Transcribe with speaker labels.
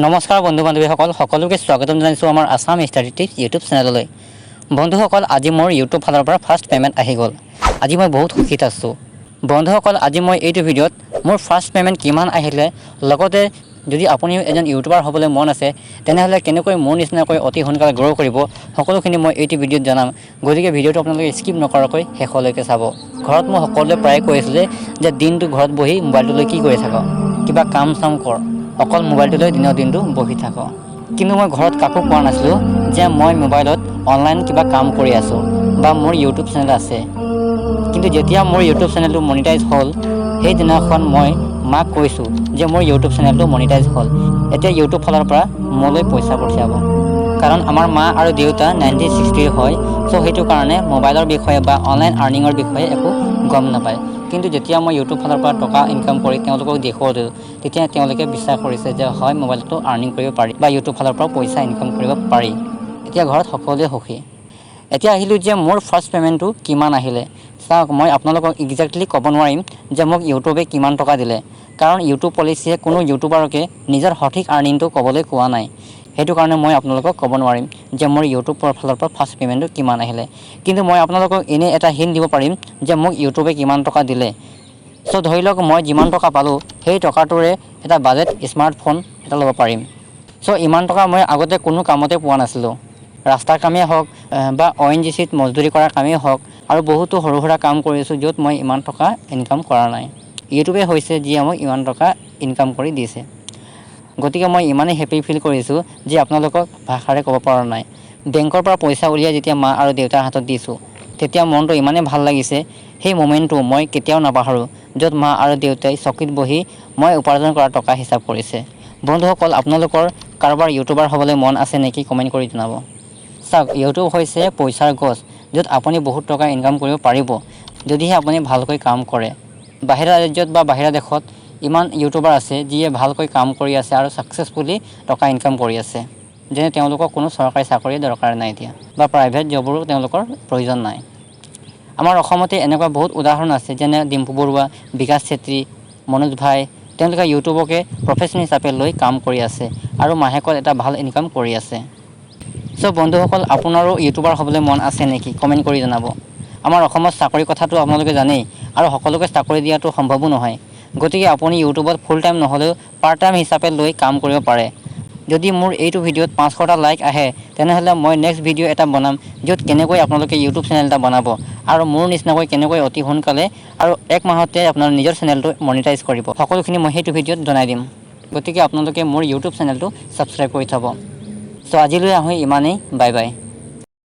Speaker 1: নমস্কাৰ বন্ধু বান্ধৱীসকল সকলোকে স্বাগতম জনাইছোঁ আমাৰ আছাম ষ্টাডি টিপছ ইউটিউব চেনেললৈ। বন্ধুসকল আজি মোৰ ইউটিউব ফালৰ পৰা ফাৰ্ষ্ট পে'মেণ্ট আহি গ'ল। আজি মই বহুত সুখীত আছোঁ। বন্ধুসকল আজি মই এইটো ভিডিঅ'ত মোৰ ফাৰ্ষ্ট পে'মেণ্ট কিমান আহিলে, লগতে যদি আপুনিও এজন ইউটিউবাৰ হ'বলৈ মন আছে তেনেহ'লে কেনেকৈ মোৰ নিচিনাকৈ অতি সোনকালে গ্ৰ' কৰিব সকলোখিনি মই এইটো ভিডিঅ'ত জনাম। গতিকে ভিডিঅ'টো আপোনালোকে স্কিপ নকৰাকৈ শেষলৈকে চাব। ঘৰত মই সকলোৱে প্ৰায়ে কৈ আছোঁ যে দিনটো ঘৰত বহি মোবাইলটো লৈ কি কৰি থাক, কিবা কাম চাম কৰ, অকল মোবাইলটো লৈ দিনৰ দিনটো বহি থাক। কিন্তু মই ঘৰত কাকো কোৱা নাছিলোঁ যে মই মোবাইলত অনলাইন কিবা কাম কৰি আছোঁ বা মোৰ ইউটিউব চেনেল আছে। কিন্তু যেতিয়া মোৰ ইউটিউব চেনেলটো মনিটাইজ হ'ল সেইদিনাখন মই মাক কৈছোঁ যে মোৰ ইউটিউব চেনেলটো মনিটাইজ হ'ল, এতিয়া ইউটিউব ফালৰ পৰা মোলৈ পইচা পঠিয়াব। কাৰণ আমাৰ মা আৰু দেউতা 1960 হয়, চ' সেইটো কাৰণে মোবাইলৰ বিষয়ে বা অনলাইন আৰ্নিঙৰ বিষয়ে একো গম নাপায়। কিন্তু যেতিয়া মই ইউটিউব ফালৰ পৰা টকা ইনকাম কৰি তেওঁলোকক দেখুৱালোঁ তেতিয়া তেওঁলোকে বিশ্বাস কৰিছে যে হয় মোবাইলটো আৰ্নিং কৰিব পাৰি বা ইউটিউব ফালৰ পৰা পইচা ইনকাম কৰিব পাৰি। এতিয়া ঘৰত সকলোৱে সুখী। এতিয়া আহিলোঁ যে মোৰ ফাৰ্ষ্ট পে'মেণ্টটো কিমান আহিলে। চাওক, মই আপোনালোকক একজেক্টলি ক'ব নোৱাৰিম যে মোক ইউটিউবে কিমান টকা দিলে, কাৰণ ইউটিউব পলিচিয়ে কোনো ইউটিউবাৰকে নিজৰ সঠিক আৰ্নিংটো ক'বলৈ কোৱা নাই। সেইটো কাৰণে মই আপোনালোকক ক'ব নোৱাৰিম যে মোৰ ইউটিউবৰ ফালৰ পৰা ফাৰ্ষ্ট পে'মেণ্টটো কিমান আহিলে। কিন্তু মই আপোনালোকক এনে এটা হিণ্ট দিব পাৰিম যে মোক ইউটিউবে কিমান টকা দিলে। চ' ধৰি লওক মই যিমান টকা পালোঁ সেই টকাটোৰে এটা বাজেট স্মাৰ্টফোন এটা ল'ব পাৰিম। চ' ইমান টকা মই আগতে কোনো কামতে পোৱা নাছিলোঁ। ৰাস্তাৰ কামেই হওক বা ONGCত মজদুৰি কৰাৰ কামেই হওক আৰু বহুতো সৰু সুৰা কাম কৰিছোঁ য'ত মই ইমান টকা ইনকাম কৰা নাই। ইউটিউবে হৈছে যিয়ে মোক ইমান টকা ইনকাম কৰি দিছে। গতিকে মই ইমানেই হেপী ফিল কৰিছোঁ যে আপোনালোকক ভাষাৰে ক'ব পৰা নাই। বেংকৰ পৰা পইচা উলিয়াই যেতিয়া মা আৰু দেউতাৰ হাতত দিছোঁ তেতিয়া মনটো ইমানেই ভাল লাগিছে, সেই মোমেণ্টটো মই কেতিয়াও নাপাহৰোঁ য'ত মা আৰু দেউতাই চকীত বহি মই উপাৰ্জন কৰা টকা হিচাপ কৰিছে। বন্ধুসকল আপোনালোকৰ কাৰোবাৰ ইউটিউবাৰ হ'বলৈ মন আছে নেকি কমেণ্ট কৰি জনাব। চাওক, ইউটিউব হৈছে পইচাৰ গছ য'ত আপুনি বহুত টকা ইনকাম কৰিব পাৰিব যদিহে আপুনি ভালকৈ কাম কৰে। বাহিৰা ৰাজ্যত বা বাহিৰা দেশত ইমান ইউটিউবাৰ আছে যিয়ে ভালকৈ কাম কৰি আছে আৰু ছাকচেছফুলি টকা ইনকাম কৰি আছে। যেনে তেওঁলোকক কোনো চৰকাৰী চাকৰি দৰকাৰ নাই এতিয়া বা প্ৰাইভেট জবৰো তেওঁলোকৰ প্ৰয়োজন নাই। আমাৰ অসমতে এনেকুৱা বহুত উদাহৰণ আছে যেনে ডিম্পু বৰুৱা, বিকাশ চেত্ৰী, মনোজ ভাই। তেওঁলোকে ইউটিউবকে প্ৰফেশ্যন হিচাপে লৈ কাম কৰি আছে আৰু মাহেকত এটা ভাল ইনকাম কৰি আছে। চ' বন্ধুসকল আপোনাৰো ইউটিউবাৰ হ'বলৈ মন আছে নেকি কমেণ্ট কৰি জনাব। আমাৰ অসমত চাকৰি কথাটো আপোনালোকে জানেই আৰু সকলোকে চাকৰি দিয়াটো সম্ভৱো নহয়। গতিকে আপুনি ইউটিউবত ফুল টাইম নহ'লেও পাৰ্ট টাইম হিচাপে লৈ কাম কৰিব পাৰে। যদি মোৰ এইটো ভিডিঅ'ত 500টা লাইক আহে তেনেহ'লে মই নেক্সট ভিডিঅ' এটা বনাম য'ত কেনেকৈ আপোনালোকে ইউটিউব চেনেল এটা বনাব আৰু মোৰ নিচিনাকৈ কেনেকৈ অতি সোনকালে আৰু এক মাহতে আপোনাৰ নিজৰ চেনেলটো মনিটাইজ কৰিব, সকলোখিনি মই সেইটো ভিডিঅ'ত জনাই দিম। গতিকে আপোনালোকে মোৰ ইউটিউব চেনেলটো ছাবস্ক্ৰাইব কৰি থ'ব। চ' আজিলৈ আহোঁ ইমানেই, বাই বাই।